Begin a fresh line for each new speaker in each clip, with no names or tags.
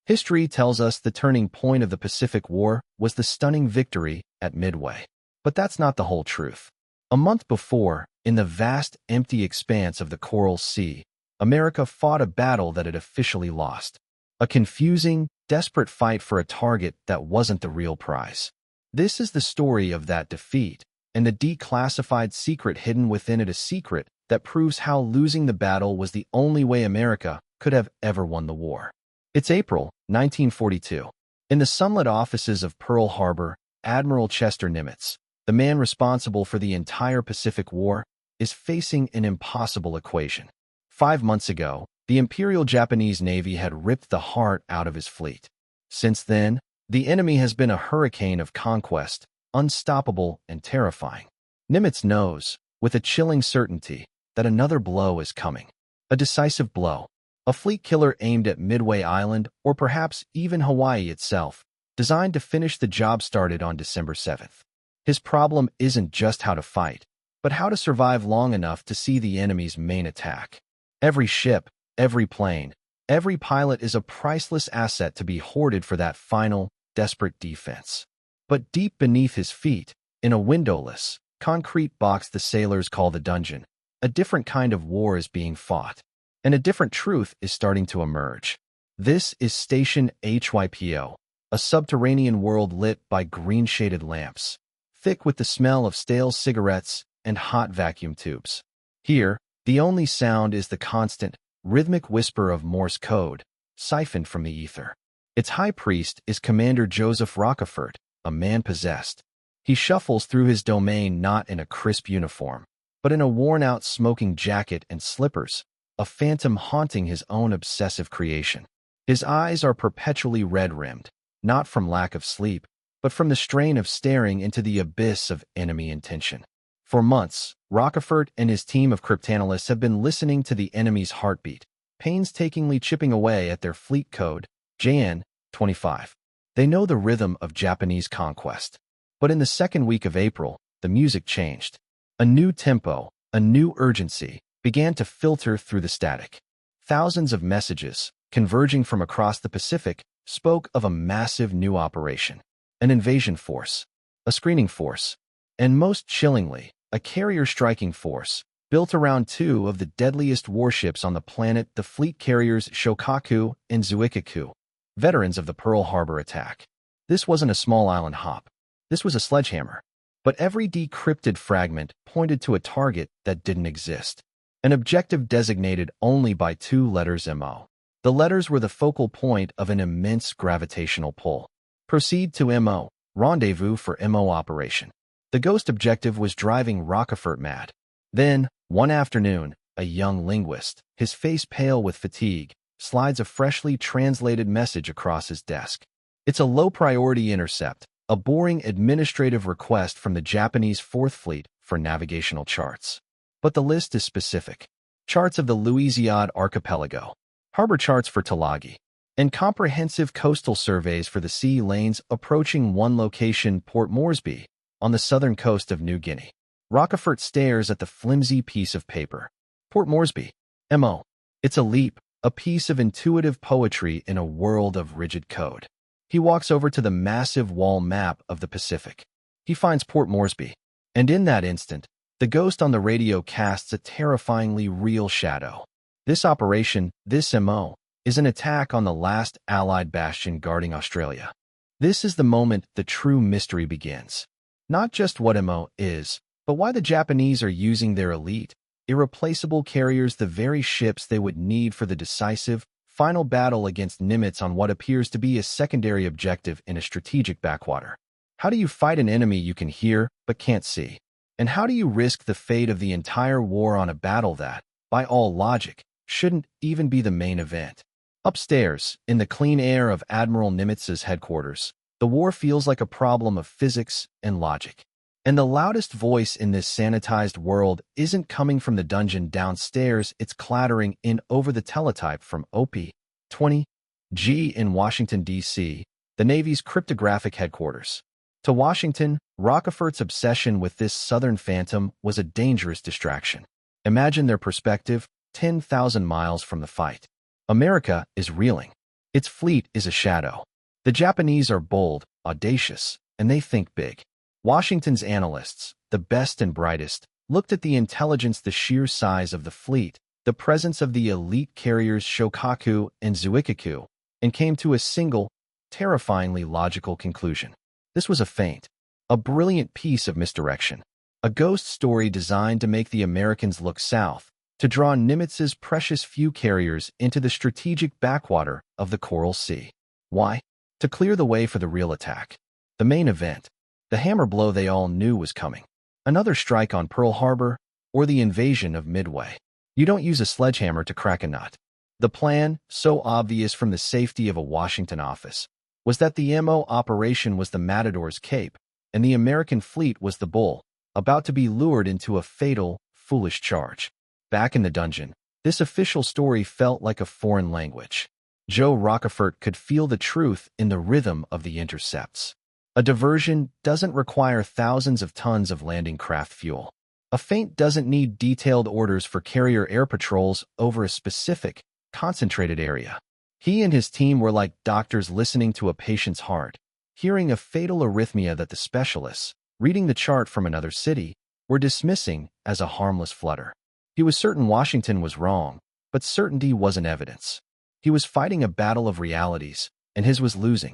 History tells us the turning point of the Pacific War was the stunning victory at Midway. But that's not the whole truth. A month before, in the vast, empty expanse of the Coral Sea, America fought a battle that it officially lost. A confusing, desperate fight for a target that wasn't the real prize. This is the story of that defeat, and the declassified secret hidden within it, a secret that proves how losing the battle was the only way America could have ever won the war. It's April 1942. In the sunlit offices of Pearl Harbor, Admiral Chester Nimitz, the man responsible for the entire Pacific War, is facing an impossible equation. 5 months ago, the Imperial Japanese Navy had ripped the heart out of his fleet. Since then, the enemy has been a hurricane of conquest, unstoppable and terrifying. Nimitz knows, with a chilling certainty, that another blow is coming. A decisive blow. A fleet killer aimed at Midway Island, or perhaps even Hawaii itself, designed to finish the job started on December 7th. His problem isn't just how to fight, but how to survive long enough to see the enemy's main attack. Every ship, every plane, every pilot is a priceless asset to be hoarded for that final, desperate defense. But deep beneath his feet, in a windowless, concrete box the sailors call the dungeon, a different kind of war is being fought, and a different truth is starting to emerge. This is Station HYPO, a subterranean world lit by green-shaded lamps, thick with the smell of stale cigarettes and hot vacuum tubes. Here, the only sound is the constant, rhythmic whisper of Morse code, siphoned from the ether. Its high priest is Commander Joseph Rochefort, a man possessed. He shuffles through his domain not in a crisp uniform, but in a worn-out smoking jacket and slippers, a phantom haunting his own obsessive creation. His eyes are perpetually red-rimmed, not from lack of sleep, but from the strain of staring into the abyss of enemy intention. For months, Rochefort and his team of cryptanalysts have been listening to the enemy's heartbeat, painstakingly chipping away at their fleet code, JN-25. They know the rhythm of Japanese conquest. But in the second week of April, the music changed. A new tempo, a new urgency, began to filter through the static. Thousands of messages, converging from across the Pacific, spoke of a massive new operation. An invasion force, a screening force, and most chillingly, a carrier-striking force, built around two of the deadliest warships on the planet, the fleet carriers Shokaku and Zuikaku, veterans of the Pearl Harbor attack. This wasn't a small island hop. This was a sledgehammer. But every decrypted fragment pointed to a target that didn't exist. An objective designated only by 2 letters MO. The letters were the focal point of an immense gravitational pull. Proceed to MO, rendezvous for MO operation. The ghost objective was driving Rochefort mad. Then, one afternoon, a young linguist, his face pale with fatigue, slides a freshly translated message across his desk. It's a low-priority intercept, a boring administrative request from the Japanese Fourth Fleet for navigational charts. But the list is specific. Charts of the Louisiade Archipelago, harbor charts for Tulagi, and comprehensive coastal surveys for the sea lanes approaching one location, Port Moresby, on the southern coast of New Guinea. Rochefort stares at the flimsy piece of paper. Port Moresby. MO. It's a leap, a piece of intuitive poetry in a world of rigid code. He walks over to the massive wall map of the Pacific. He finds Port Moresby. And in that instant, the ghost on the radio casts a terrifyingly real shadow. This operation, this MO, is an attack on the last Allied bastion guarding Australia. This is the moment the true mystery begins. Not just what MO is, but why the Japanese are using their elite, irreplaceable carriers, the very ships they would need for the decisive, final battle against Nimitz on what appears to be a secondary objective in a strategic backwater. How do you fight an enemy you can hear but can't see? And how do you risk the fate of the entire war on a battle that, by all logic, shouldn't even be the main event? Upstairs, in the clean air of Admiral Nimitz's headquarters, the war feels like a problem of physics and logic. And the loudest voice in this sanitized world isn't coming from the dungeon downstairs, it's clattering in over the teletype from OP-20G in Washington, D.C., the Navy's cryptographic headquarters. To Washington, Rochefort's obsession with this southern phantom was a dangerous distraction. Imagine their perspective, 10,000 miles from the fight. America is reeling. Its fleet is a shadow. The Japanese are bold, audacious, and they think big. Washington's analysts, the best and brightest, looked at the intelligence, the sheer size of the fleet, the presence of the elite carriers Shokaku and Zuikaku, and came to a single, terrifyingly logical conclusion. This was a feint, a brilliant piece of misdirection, a ghost story designed to make the Americans look south, to draw Nimitz's precious few carriers into the strategic backwater of the Coral Sea. Why? To clear the way for the real attack. The main event, the hammer blow they all knew was coming. Another strike on Pearl Harbor, or the invasion of Midway. You don't use a sledgehammer to crack a nut. The plan, so obvious from the safety of a Washington office, was that the MO operation was the Matador's Cape, and the American fleet was the bull, about to be lured into a fatal, foolish charge. Back in the dungeon, this official story felt like a foreign language. Joe Rochefort could feel the truth in the rhythm of the intercepts. A diversion doesn't require thousands of tons of landing craft fuel. A feint doesn't need detailed orders for carrier air patrols over a specific, concentrated area. He and his team were like doctors listening to a patient's heart, hearing a fatal arrhythmia that the specialists, reading the chart from another city, were dismissing as a harmless flutter. He was certain Washington was wrong, but certainty wasn't evidence. He was fighting a battle of realities, and his was losing.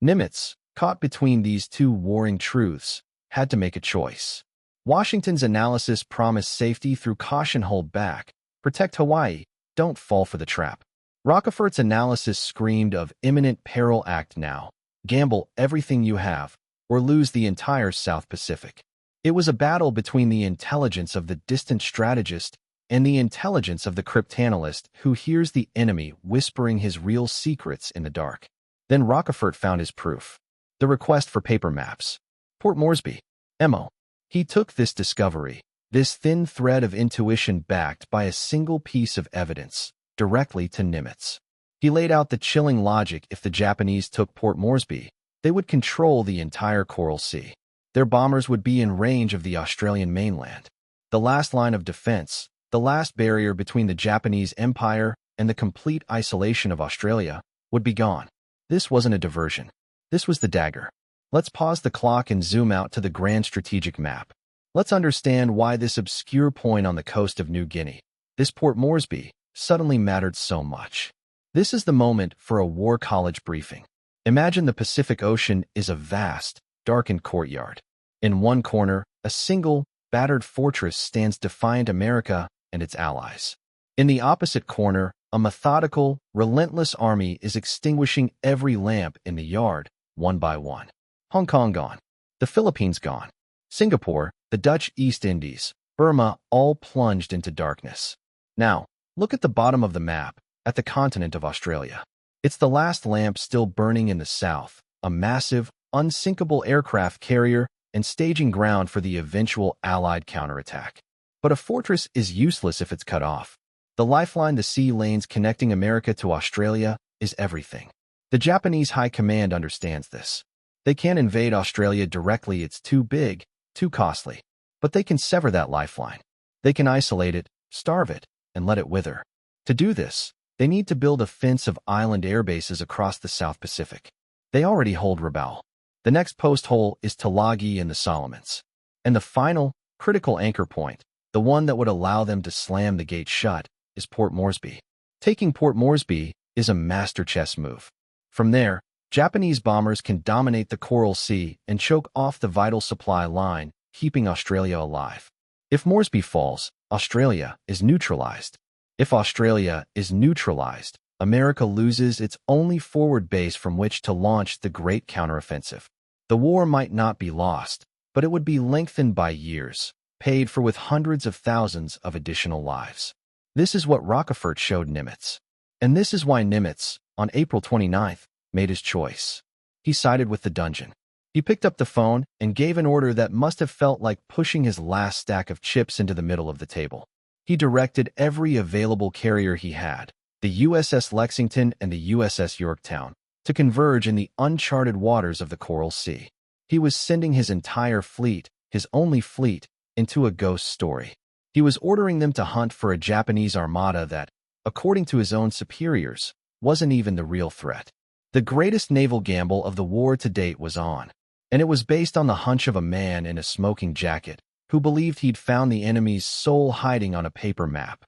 Nimitz, caught between these two warring truths, had to make a choice. Washington's analysis promised safety through caution, hold back, protect Hawaii, don't fall for the trap. Rochefort's analysis screamed of imminent peril, act now, gamble everything you have, or lose the entire South Pacific. It was a battle between the intelligence of the distant strategist and the intelligence of the cryptanalyst who hears the enemy whispering his real secrets in the dark. Then Rochefort found his proof. The request for paper maps. Port Moresby. MO. He took this discovery, this thin thread of intuition backed by a single piece of evidence, directly to Nimitz. He laid out the chilling logic: if the Japanese took Port Moresby, they would control the entire Coral Sea. Their bombers would be in range of the Australian mainland. The last line of defense, the last barrier between the Japanese Empire and the complete isolation of Australia, would be gone. This wasn't a diversion. This was the dagger. Let's pause the clock and zoom out to the grand strategic map. Let's understand why this obscure point on the coast of New Guinea, this Port Moresby, suddenly mattered so much. This is the moment for a war college briefing. Imagine the Pacific Ocean is a vast, darkened courtyard. In one corner, a single, battered fortress stands defiant America and its allies. In the opposite corner, a methodical, relentless army is extinguishing every lamp in the yard, one by one. Hong Kong gone. The Philippines gone. Singapore, the Dutch East Indies, Burma, all plunged into darkness. Now, look at the bottom of the map, at the continent of Australia. It's the last lamp still burning in the south, a massive, unsinkable aircraft carrier and staging ground for the eventual Allied counterattack. But a fortress is useless if it's cut off. The lifeline, the sea lanes connecting America to Australia, is everything. The Japanese High Command understands this. They can't invade Australia directly, it's too big, too costly. But they can sever that lifeline. They can isolate it, starve it, and let it wither. To do this, they need to build a fence of island airbases across the South Pacific. They already hold Rabaul. The next post hole is Tulagi and the Solomons. And the final, critical anchor point, the one that would allow them to slam the gate shut, is Port Moresby. Taking Port Moresby is a master chess move. From there, Japanese bombers can dominate the Coral Sea and choke off the vital supply line, keeping Australia alive. If Moresby falls, Australia is neutralized. If Australia is neutralized, America loses its only forward base from which to launch the great counteroffensive. The war might not be lost, but it would be lengthened by years, paid for with hundreds of thousands of additional lives. This is what Rochefort showed Nimitz. And this is why Nimitz, on April 29th, made his choice. He sided with the dungeon. He picked up the phone and gave an order that must have felt like pushing his last stack of chips into the middle of the table. He directed every available carrier he had, the USS Lexington and the USS Yorktown, to converge in the uncharted waters of the Coral Sea. He was sending his entire fleet, his only fleet, into a ghost story. He was ordering them to hunt for a Japanese armada that, according to his own superiors, wasn't even the real threat. The greatest naval gamble of the war to date was on, and it was based on the hunch of a man in a smoking jacket who believed he'd found the enemy's soul hiding on a paper map.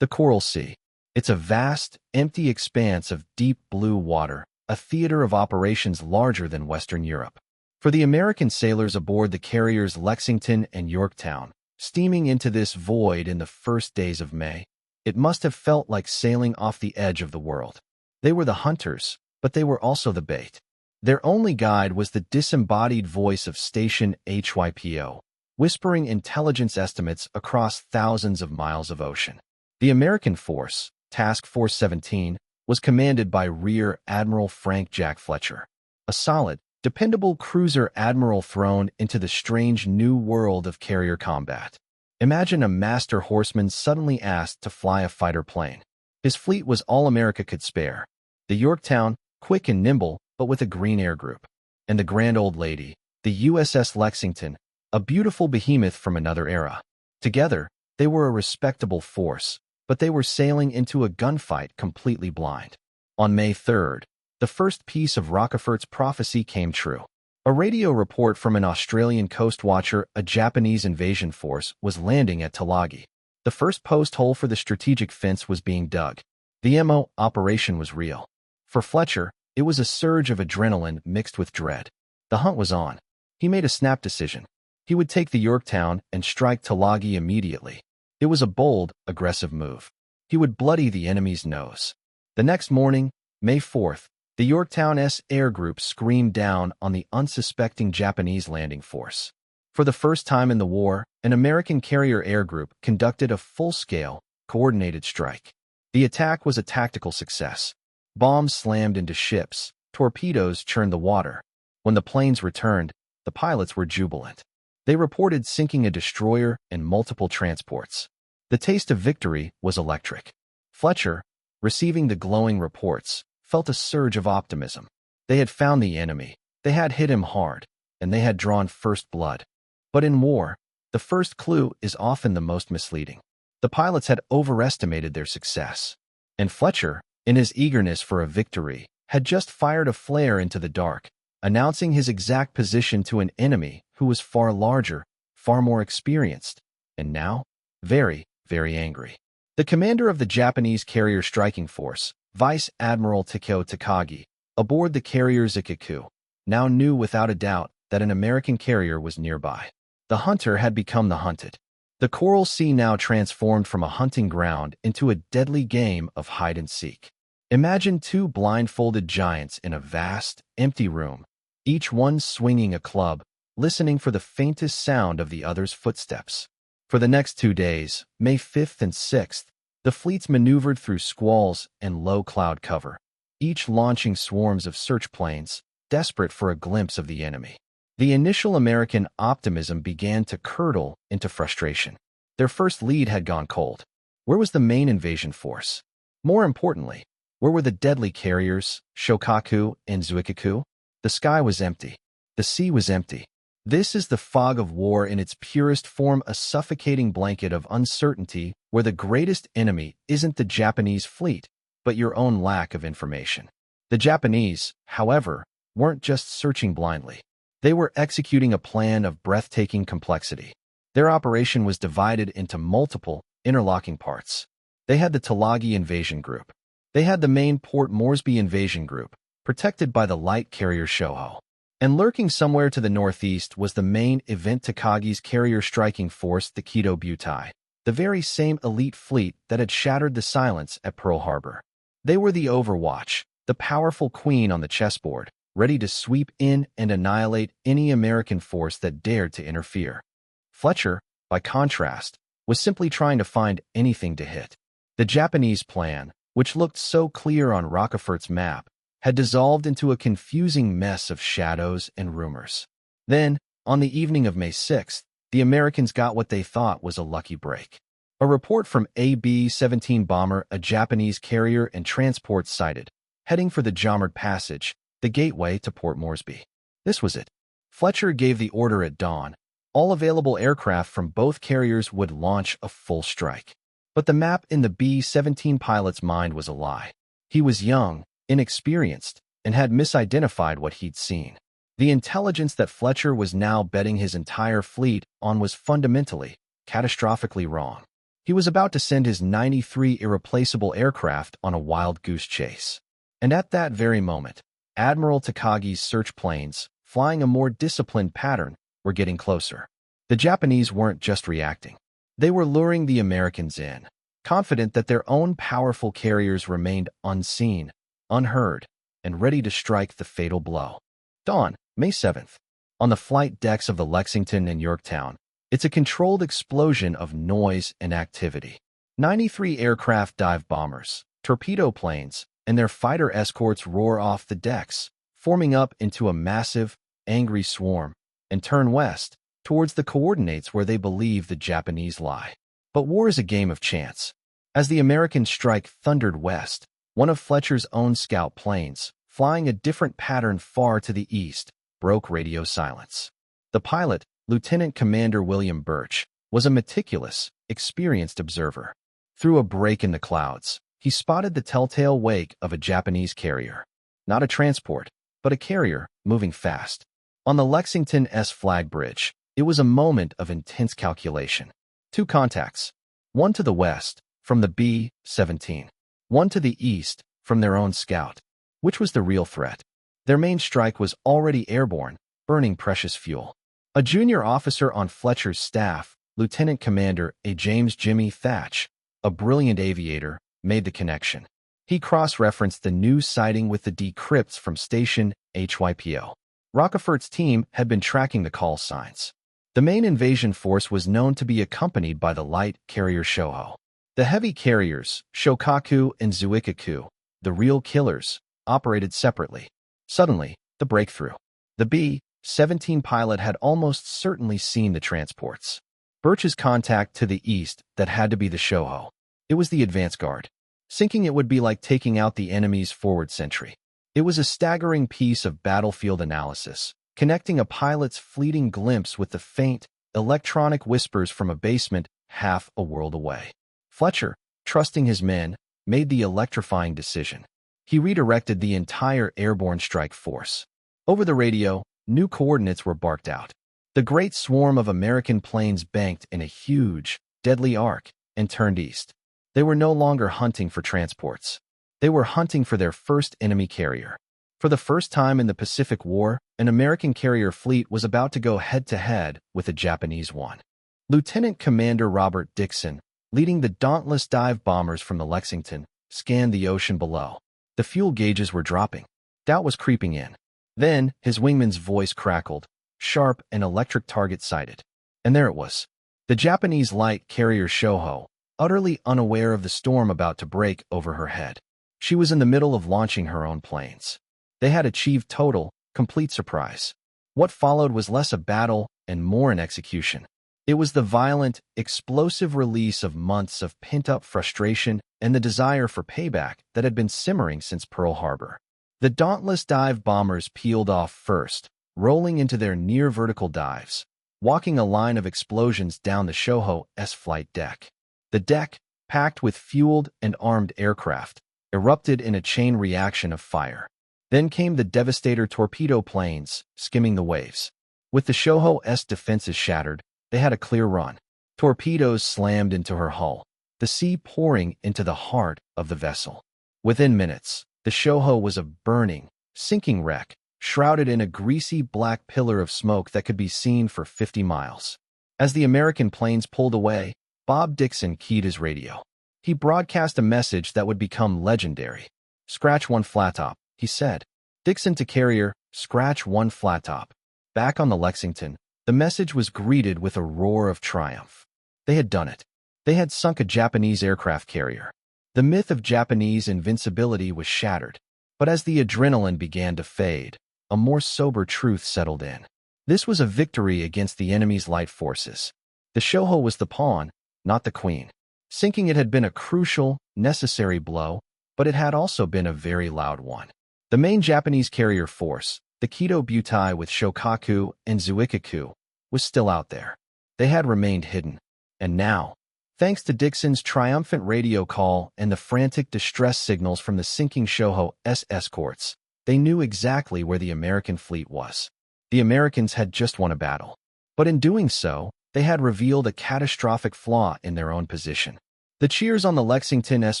The Coral Sea. It's a vast, empty expanse of deep blue water, a theater of operations larger than Western Europe. For the American sailors aboard the carriers Lexington and Yorktown, steaming into this void in the first days of May, it must have felt like sailing off the edge of the world. They were the hunters, but they were also the bait. Their only guide was the disembodied voice of Station HYPO, whispering intelligence estimates across thousands of miles of ocean. The American force, Task Force 17, was commanded by Rear Admiral Frank Jack Fletcher, a solid, dependable cruiser admiral thrown into the strange new world of carrier combat. Imagine a master horseman suddenly asked to fly a fighter plane. His fleet was all America could spare. The Yorktown, quick and nimble, but with a green air group. And the grand old lady, the USS Lexington, a beautiful behemoth from another era. Together, they were a respectable force, but they were sailing into a gunfight completely blind. On May 3rd, the first piece of Rochefort's prophecy came true. A radio report from an Australian coast watcher, a Japanese invasion force, was landing at Tulagi. The first post hole for the strategic fence was being dug. The MO operation was real. For Fletcher, it was a surge of adrenaline mixed with dread. The hunt was on. He made a snap decision. He would take the Yorktown and strike Tulagi immediately. It was a bold, aggressive move. He would bloody the enemy's nose. The next morning, May 4th, the Yorktown's air group screamed down on the unsuspecting Japanese landing force. For the first time in the war, an American carrier air group conducted a full-scale, coordinated strike. The attack was a tactical success. Bombs slammed into ships, torpedoes churned the water. When the planes returned, the pilots were jubilant. They reported sinking a destroyer and multiple transports. The taste of victory was electric. Fletcher, receiving the glowing reports, felt a surge of optimism. They had found the enemy, they had hit him hard, and they had drawn first blood. But in war, the first clue is often the most misleading. The pilots had overestimated their success. And Fletcher, in his eagerness for a victory, had just fired a flare into the dark, announcing his exact position to an enemy who was far larger, far more experienced, and now, very, very angry. The commander of the Japanese carrier striking force, Vice Admiral Takeo Takagi, aboard the carrier Zikaku, now knew without a doubt that an American carrier was nearby. The hunter had become the hunted. The Coral Sea now transformed from a hunting ground into a deadly game of hide-and-seek. Imagine two blindfolded giants in a vast, empty room, each one swinging a club, listening for the faintest sound of the other's footsteps. For the next 2 days, May 5th and 6th, the fleets maneuvered through squalls and low cloud cover, each launching swarms of search planes, desperate for a glimpse of the enemy. The initial American optimism began to curdle into frustration. Their first lead had gone cold. Where was the main invasion force? More importantly, where were the deadly carriers, Shokaku and Zuikaku? The sky was empty. The sea was empty. This is the fog of war in its purest form, a suffocating blanket of uncertainty where the greatest enemy isn't the Japanese fleet, but your own lack of information. The Japanese, however, weren't just searching blindly. They were executing a plan of breathtaking complexity. Their operation was divided into multiple, interlocking parts. They had the Tulagi Invasion Group. They had the main Port Moresby Invasion Group, protected by the light carrier Shoho. And lurking somewhere to the northeast was the main event Takagi's carrier striking force, the Kido Butai, the very same elite fleet that had shattered the silence at Pearl Harbor. They were the Overwatch, the powerful queen on the chessboard, ready to sweep in and annihilate any American force that dared to interfere. Fletcher, by contrast, was simply trying to find anything to hit. The Japanese plan, which looked so clear on Rochefort's map, had dissolved into a confusing mess of shadows and rumors. Then, on the evening of May 6th, the Americans got what they thought was a lucky break. A report from a B-17 bomber, a Japanese carrier and transport sighted, heading for the Jamerd Passage, the gateway to Port Moresby. This was it. Fletcher gave the order at dawn. All available aircraft from both carriers would launch a full strike. But the map in the B-17 pilot's mind was a lie. He was young, inexperienced, and had misidentified what he'd seen. The intelligence that Fletcher was now betting his entire fleet on was fundamentally, catastrophically wrong. He was about to send his 93 irreplaceable aircraft on a wild goose chase. And at that very moment, Admiral Takagi's search planes, flying a more disciplined pattern, were getting closer. The Japanese weren't just reacting. They were luring the Americans in, confident that their own powerful carriers remained unseen, unheard, and ready to strike the fatal blow. Dawn, May 7th. On the flight decks of the Lexington and Yorktown, it's a controlled explosion of noise and activity. 93 aircraft dive bombers, torpedo planes, and their fighter escorts roar off the decks, forming up into a massive, angry swarm, and turn west, towards the coordinates where they believe the Japanese lie. But war is a game of chance. As the American strike thundered west, one of Fletcher's own scout planes, flying a different pattern far to the east, broke radio silence. The pilot, Lieutenant Commander William Birch, was a meticulous, experienced observer. Through a break in the clouds, he spotted the telltale wake of a Japanese carrier. Not a transport, but a carrier, moving fast. On the Lexington S flag bridge, it was a moment of intense calculation. 2 contacts. One to the west, from the B-17. One to the east, from their own scout. Which was the real threat? Their main strike was already airborne, burning precious fuel. A junior officer on Fletcher's staff, Lieutenant Commander A. James Jimmy Thatch, a brilliant aviator, made the connection. He cross-referenced the news sighting with the decrypts from station HYPO. Rochefort's team had been tracking the call signs. The main invasion force was known to be accompanied by the light carrier Shoho. The heavy carriers, Shokaku and Zuikaku, the real killers, operated separately. Suddenly, the breakthrough. The B-17 pilot had almost certainly seen the transports. Birch's contact to the east that had to be the Shoho. It was the advance guard. Sinking it would be like taking out the enemy's forward sentry. It was a staggering piece of battlefield analysis, connecting a pilot's fleeting glimpse with the faint, electronic whispers from a basement half a world away. Fletcher, trusting his men, made the electrifying decision. He redirected the entire airborne strike force. Over the radio, new coordinates were barked out. The great swarm of American planes banked in a huge, deadly arc and turned east. They were no longer hunting for transports. They were hunting for their first enemy carrier. For the first time in the Pacific War, an American carrier fleet was about to go head-to-head with a Japanese one. Lieutenant Commander Robert Dixon, leading the dauntless dive bombers from the Lexington, scanned the ocean below. The fuel gauges were dropping. Doubt was creeping in. Then, his wingman's voice crackled, sharp and electric target sighted. And there it was. The Japanese light carrier Shoho, utterly unaware of the storm about to break over her head. She was in the middle of launching her own planes. They had achieved total, complete surprise. What followed was less a battle and more an execution. It was the violent, explosive release of months of pent-up frustration and the desire for payback that had been simmering since Pearl Harbor. The dauntless dive bombers peeled off first, rolling into their near-vertical dives, walking a line of explosions down the Shoho-S flight deck. The deck, packed with fueled and armed aircraft, erupted in a chain reaction of fire. Then came the devastator torpedo planes, skimming the waves. With the Shoho-S defenses shattered, they had a clear run. Torpedoes slammed into her hull, the sea pouring into the heart of the vessel. Within minutes, the Shoho was a burning, sinking wreck, shrouded in a greasy black pillar of smoke that could be seen for 50 miles. As the American planes pulled away, Bob Dixon keyed his radio. He broadcast a message that would become legendary. "Scratch one flat top," he said. Dixon to carrier, "Scratch one flat top." Back on the Lexington, the message was greeted with a roar of triumph. They had done it. They had sunk a Japanese aircraft carrier. The myth of Japanese invincibility was shattered. But as the adrenaline began to fade, a more sober truth settled in. This was a victory against the enemy's light forces. The Shoho was the pawn, not the queen. Sinking it had been a crucial, necessary blow, but it had also been a very loud one. The main Japanese carrier force, the Kido Butai with Shokaku and Zuikaku, was still out there. They had remained hidden. And now, Thanks to Dixon's triumphant radio call and the frantic distress signals from the sinking Shoho's escorts, they knew exactly where the American fleet was. The Americans had just won a battle. But in doing so, they had revealed a catastrophic flaw in their own position. The cheers on the Lexington's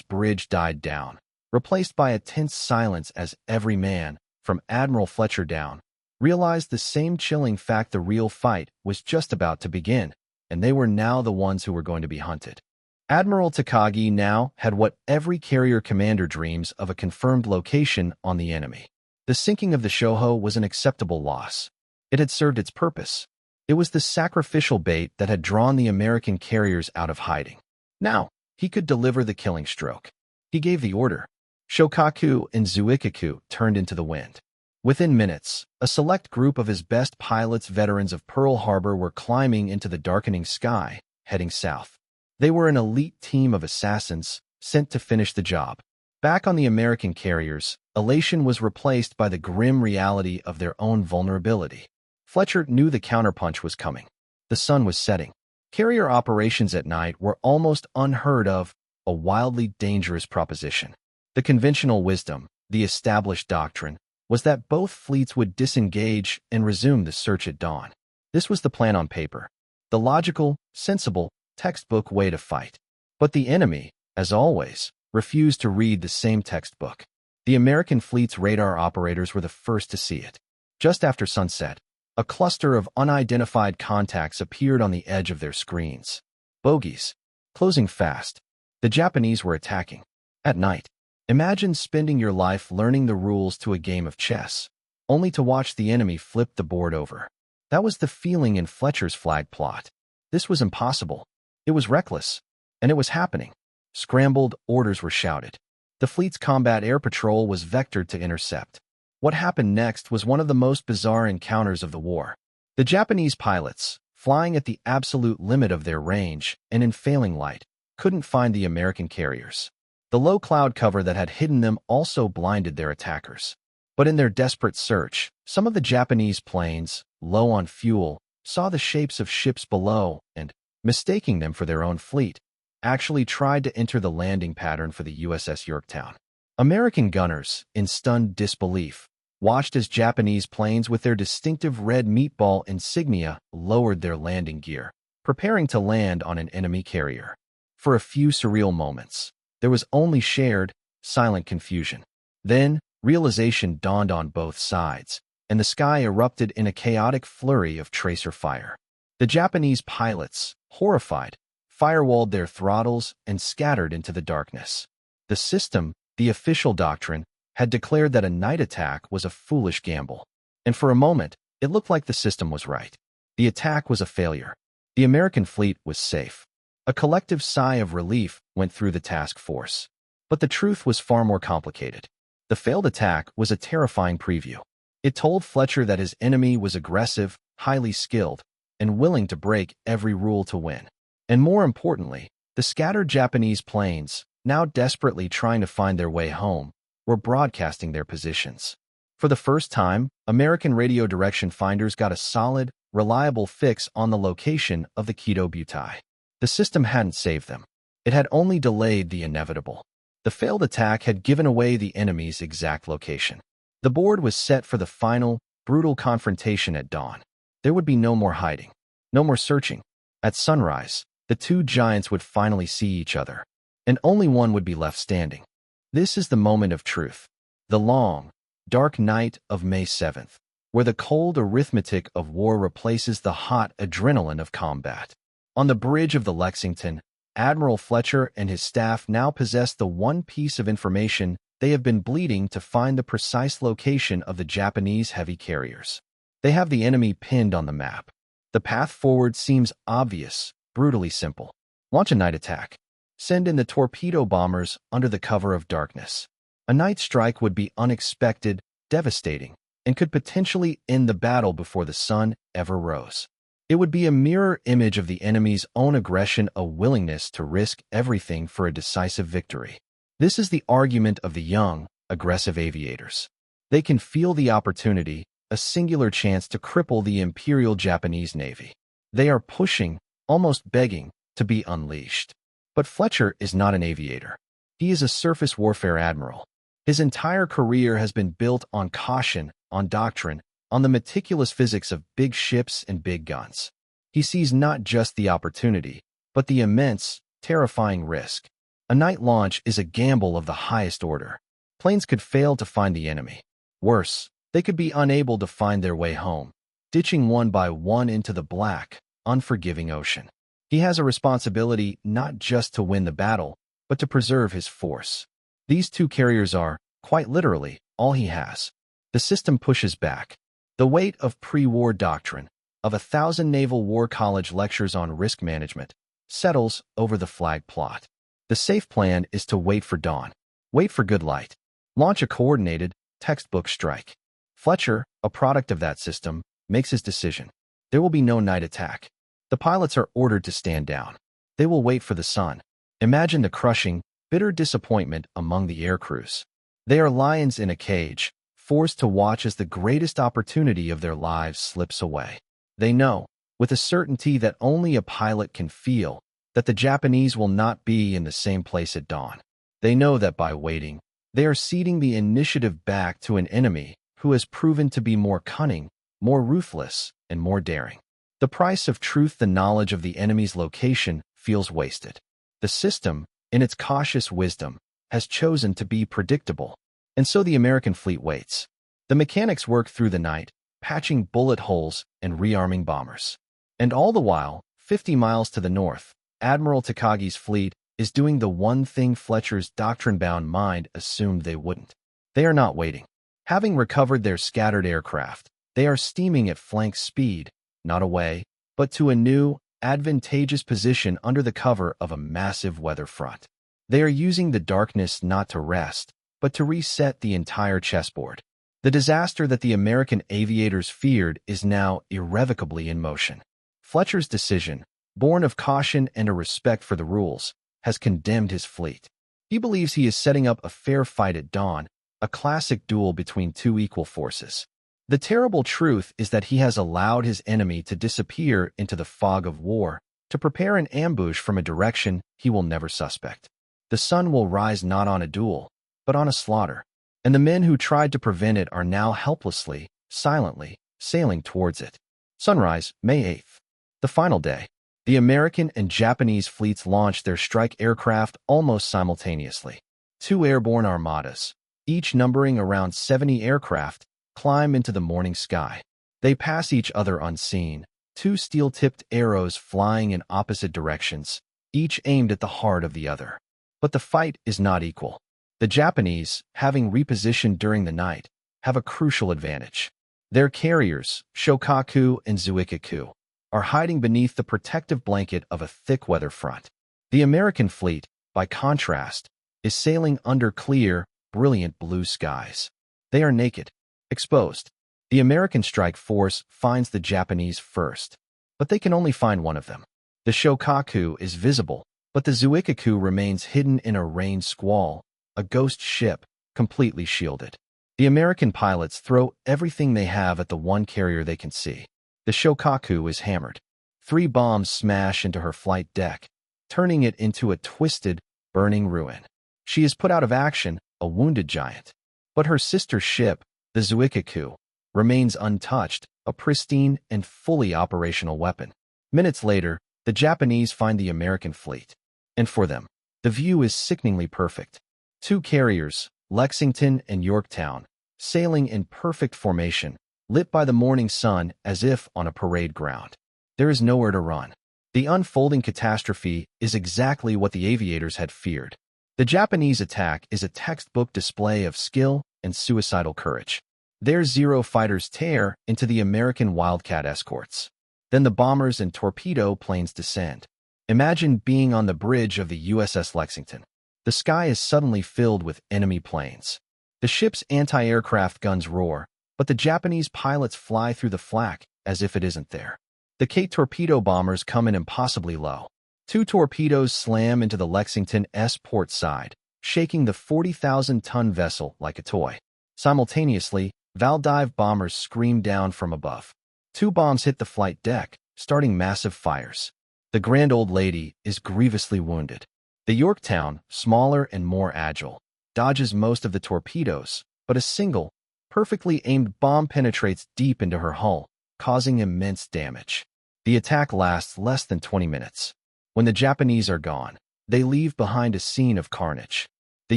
bridge died down, replaced by a tense silence as every man, from Admiral Fletcher down, realized the same chilling fact: the real fight was just about to begin, and they were now the ones who were going to be hunted. Admiral Takagi now had what every carrier commander dreams of: a confirmed location on the enemy. The sinking of the Shoho was an acceptable loss. It had served its purpose. It was the sacrificial bait that had drawn the American carriers out of hiding. Now, he could deliver the killing stroke. He gave the order. Shokaku and Zuikaku turned into the wind. Within minutes, a select group of his best pilots, veterans of Pearl Harbor, were climbing into the darkening sky, heading south. They were an elite team of assassins, sent to finish the job. Back on the American carriers, elation was replaced by the grim reality of their own vulnerability. Fletcher knew the counterpunch was coming. The sun was setting. Carrier operations at night were almost unheard of, a wildly dangerous proposition. The conventional wisdom, the established doctrine, was that both fleets would disengage and resume the search at dawn. This was the plan on paper, the logical, sensible, textbook way to fight. But the enemy, as always, refused to read the same textbook. The American fleet's radar operators were the first to see it. Just after sunset, a cluster of unidentified contacts appeared on the edge of their screens. Bogies. Closing fast. The Japanese were attacking. At night. Imagine spending your life learning the rules to a game of chess, only to watch the enemy flip the board over. That was the feeling in Fletcher's flag plot. This was impossible. It was reckless. And it was happening. Scrambled orders were shouted. The fleet's combat air patrol was vectored to intercept. What happened next was one of the most bizarre encounters of the war. The Japanese pilots, flying at the absolute limit of their range and in failing light, couldn't find the American carriers. The low cloud cover that had hidden them also blinded their attackers. But in their desperate search, some of the Japanese planes, low on fuel, saw the shapes of ships below and, mistaking them for their own fleet, actually tried to enter the landing pattern for the USS Yorktown. American gunners, in stunned disbelief, watched as Japanese planes with their distinctive red meatball insignia lowered their landing gear, preparing to land on an enemy carrier. For a few surreal moments, there was only shared, silent confusion. Then, realization dawned on both sides, and the sky erupted in a chaotic flurry of tracer fire. The Japanese pilots, horrified, firewalled their throttles and scattered into the darkness. The system, the official doctrine, had declared that a night attack was a foolish gamble. And for a moment, it looked like the system was right. The attack was a failure. The American fleet was safe. A collective sigh of relief went through the task force. But the truth was far more complicated. The failed attack was a terrifying preview. It told Fletcher that his enemy was aggressive, highly skilled, and willing to break every rule to win. And more importantly, the scattered Japanese planes, now desperately trying to find their way home, were broadcasting their positions. For the first time, American radio direction finders got a solid, reliable fix on the location of the Kido Butai. The system hadn't saved them. It had only delayed the inevitable. The failed attack had given away the enemy's exact location. The board was set for the final, brutal confrontation at dawn. There would be no more hiding, no more searching. At sunrise, the two giants would finally see each other, and only one would be left standing. This is the moment of truth. The long, dark night of May 7th, where the cold arithmetic of war replaces the hot adrenaline of combat. On the bridge of the Lexington, Admiral Fletcher and his staff now possess the one piece of information they have been bleeding to: find the precise location of the Japanese heavy carriers. They have the enemy pinned on the map. The path forward seems obvious, brutally simple. Launch a night attack. Send in the torpedo bombers under the cover of darkness. A night strike would be unexpected, devastating, and could potentially end the battle before the sun ever rose. It would be a mirror image of the enemy's own aggression, a willingness to risk everything for a decisive victory. This is the argument of the young, aggressive aviators. They can feel the opportunity, a singular chance to cripple the Imperial Japanese Navy. They are pushing, almost begging, to be unleashed. But Fletcher is not an aviator. He is a surface warfare admiral. His entire career has been built on caution, on doctrine, on the meticulous physics of big ships and big guns. He sees not just the opportunity, but the immense, terrifying risk. A night launch is a gamble of the highest order. Planes could fail to find the enemy. Worse, they could be unable to find their way home, ditching one by one into the black, unforgiving ocean. He has a responsibility not just to win the battle, but to preserve his force. These two carriers are, quite literally, all he has. The system pushes back. The weight of pre-war doctrine, of 1,000 Naval War College lectures on risk management, settles over the flag plot. The safe plan is to wait for dawn, wait for good light, launch a coordinated, textbook strike. Fletcher, a product of that system, makes his decision. There will be no night attack. The pilots are ordered to stand down. They will wait for the sun. Imagine the crushing, bitter disappointment among the air crews. They are lions in a cage, forced to watch as the greatest opportunity of their lives slips away. They know, with a certainty that only a pilot can feel, that the Japanese will not be in the same place at dawn. They know that by waiting, they are ceding the initiative back to an enemy who has proven to be more cunning, more ruthless, and more daring. The price of truth, the knowledge of the enemy's location, feels wasted. The system, in its cautious wisdom, has chosen to be predictable, and so the American fleet waits. The mechanics work through the night, patching bullet holes and rearming bombers. And all the while, 50 miles to the north, Admiral Takagi's fleet is doing the one thing Fletcher's doctrine-bound mind assumed they wouldn't. They are not waiting. Having recovered their scattered aircraft, they are steaming at flank speed, not away, but to a new, advantageous position under the cover of a massive weather front. They are using the darkness not to rest, but to reset the entire chessboard. The disaster that the American aviators feared is now irrevocably in motion. Fletcher's decision, born of caution and a respect for the rules, has condemned his fleet. He believes he is setting up a fair fight at dawn, a classic duel between two equal forces. The terrible truth is that he has allowed his enemy to disappear into the fog of war, to prepare an ambush from a direction he will never suspect. The sun will rise not on a duel, but on a slaughter, and the men who tried to prevent it are now helplessly, silently, sailing towards it. Sunrise, May 8th. The final day. The American and Japanese fleets launched their strike aircraft almost simultaneously. Two airborne armadas, each numbering around 70 aircraft, climb into the morning sky. They pass each other unseen, two steel-tipped arrows flying in opposite directions, each aimed at the heart of the other. But the fight is not equal. The Japanese, having repositioned during the night, have a crucial advantage. Their carriers, Shokaku and Zuikaku, are hiding beneath the protective blanket of a thick weather front. The American fleet, by contrast, is sailing under clear, brilliant blue skies. They are naked, exposed. The American strike force finds the Japanese first, but they can only find one of them. The Shokaku is visible, but the Zuikaku remains hidden in a rain squall, a ghost ship, completely shielded. The American pilots throw everything they have at the one carrier they can see. The Shokaku is hammered. 3 bombs smash into her flight deck, turning it into a twisted, burning ruin. She is put out of action, a wounded giant. But her sister ship, the Zuikaku, remains untouched, a pristine and fully operational weapon. Minutes later, the Japanese find the American fleet. And for them, the view is sickeningly perfect. 2 carriers, Lexington and Yorktown, sailing in perfect formation, lit by the morning sun as if on a parade ground. There is nowhere to run. The unfolding catastrophe is exactly what the aviators had feared. The Japanese attack is a textbook display of skill and suicidal courage. Their Zero fighters tear into the American Wildcat escorts. Then the bombers and torpedo planes descend. Imagine being on the bridge of the USS Lexington. The sky is suddenly filled with enemy planes. The ship's anti-aircraft guns roar, but the Japanese pilots fly through the flak as if it isn't there. The K torpedo bombers come in impossibly low. 2 torpedoes slam into the Lexington's port side, shaking the 40,000-ton vessel like a toy. Simultaneously, Valdive bombers scream down from above. 2 bombs hit the flight deck, starting massive fires. The Grand Old Lady is grievously wounded. The Yorktown, smaller and more agile, dodges most of the torpedoes, but a single, perfectly aimed bomb penetrates deep into her hull, causing immense damage. The attack lasts less than 20 minutes. When the Japanese are gone, they leave behind a scene of carnage. The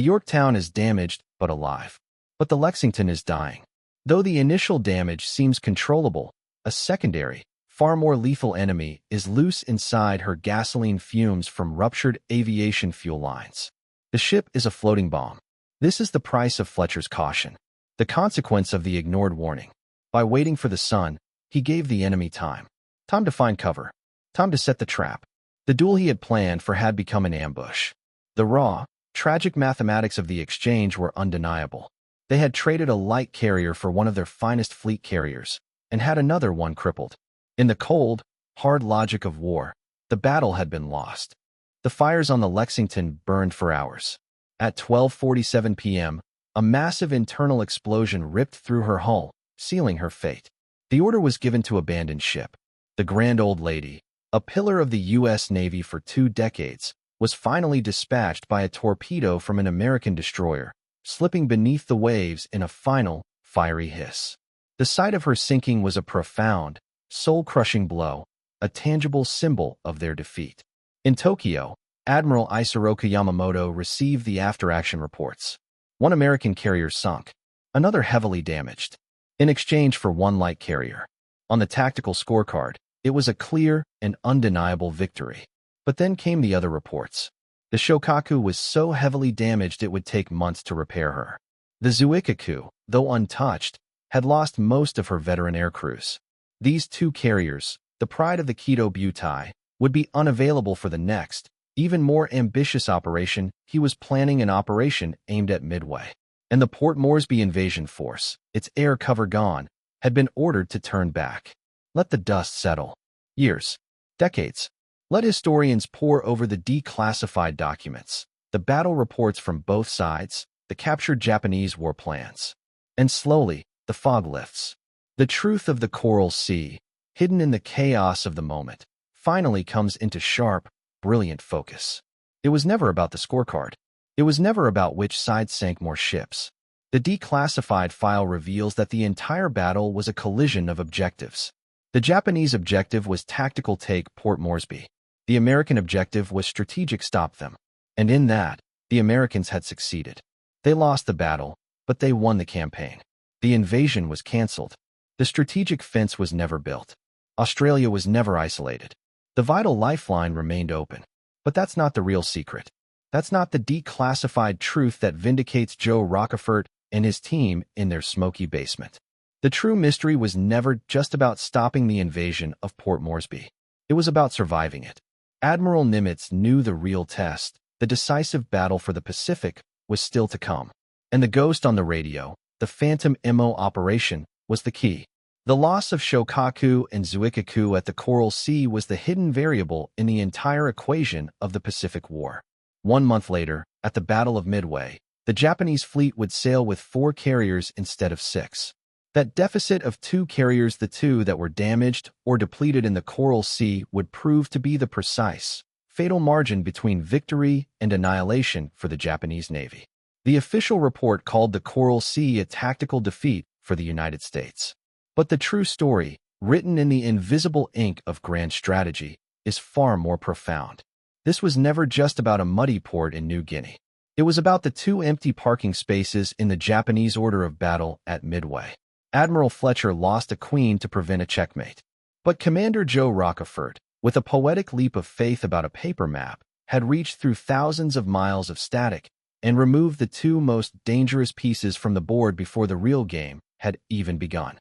Yorktown is damaged but alive, but the Lexington is dying. Though the initial damage seems controllable, a secondary, far more lethal enemy is loose inside her gasoline fumes from ruptured aviation fuel lines. The ship is a floating bomb. This is the price of Fletcher's caution, the consequence of the ignored warning. By waiting for the sun, he gave the enemy time. Time to find cover. Time to set the trap. The duel he had planned for had become an ambush. The raw, tragic mathematics of the exchange were undeniable. They had traded a light carrier for one of their finest fleet carriers, and had another one crippled. In the cold, hard logic of war, the battle had been lost. The fires on the Lexington burned for hours. At 12:47 p.m., a massive internal explosion ripped through her hull, sealing her fate. The order was given to abandon ship. The grand old lady, a pillar of the U.S. Navy for 2 decades, was finally dispatched by a torpedo from an American destroyer, slipping beneath the waves in a final, fiery hiss. The sight of her sinking was a profound, soul-crushing blow, a tangible symbol of their defeat. In Tokyo, Admiral Isoroku Yamamoto received the after-action reports. One American carrier sunk, another heavily damaged, in exchange for one light carrier. On the tactical scorecard, it was a clear and undeniable victory. But then came the other reports. The Shokaku was so heavily damaged it would take months to repair her. The Zuikaku, though untouched, had lost most of her veteran aircrews. These 2 carriers, the pride of the Kido Butai, would be unavailable for the next, even more ambitious operation. He was planning an operation aimed at Midway. And the Port Moresby invasion force, its air cover gone, had been ordered to turn back. Let the dust settle. Years, decades. Let historians pore over the declassified documents, the battle reports from both sides, the captured Japanese war plans. And slowly, the fog lifts. The truth of the Coral Sea, hidden in the chaos of the moment, finally comes into sharp, brilliant focus. It was never about the scorecard. It was never about which side sank more ships. The declassified file reveals that the entire battle was a collision of objectives. The Japanese objective was tactical, take Port Moresby. The American objective was strategic, stop them. And in that, the Americans had succeeded. They lost the battle, but they won the campaign. The invasion was cancelled. The strategic fence was never built. Australia was never isolated. The vital lifeline remained open. But that's not the real secret. That's not the declassified truth that vindicates Joe Rochefort and his team in their smoky basement. The true mystery was never just about stopping the invasion of Port Moresby. It was about surviving it. Admiral Nimitz knew the real test, the decisive battle for the Pacific, was still to come. And the ghost on the radio, the Phantom MO operation, was the key. The loss of Shokaku and Zuikaku at the Coral Sea was the hidden variable in the entire equation of the Pacific War. 1 month later, at the Battle of Midway, the Japanese fleet would sail with 4 carriers instead of 6. That deficit of 2 carriers, the 2 that were damaged or depleted in the Coral Sea, would prove to be the precise, fatal margin between victory and annihilation for the Japanese Navy. The official report called the Coral Sea a tactical defeat for the United States. But the true story, written in the invisible ink of grand strategy, is far more profound. This was never just about a muddy port in New Guinea. It was about the 2 empty parking spaces in the Japanese order of battle at Midway. Admiral Fletcher lost a queen to prevent a checkmate. But Commander Joe Rochefort, with a poetic leap of faith about a paper map, had reached through thousands of miles of static and removed the 2 most dangerous pieces from the board before the real game had even begun.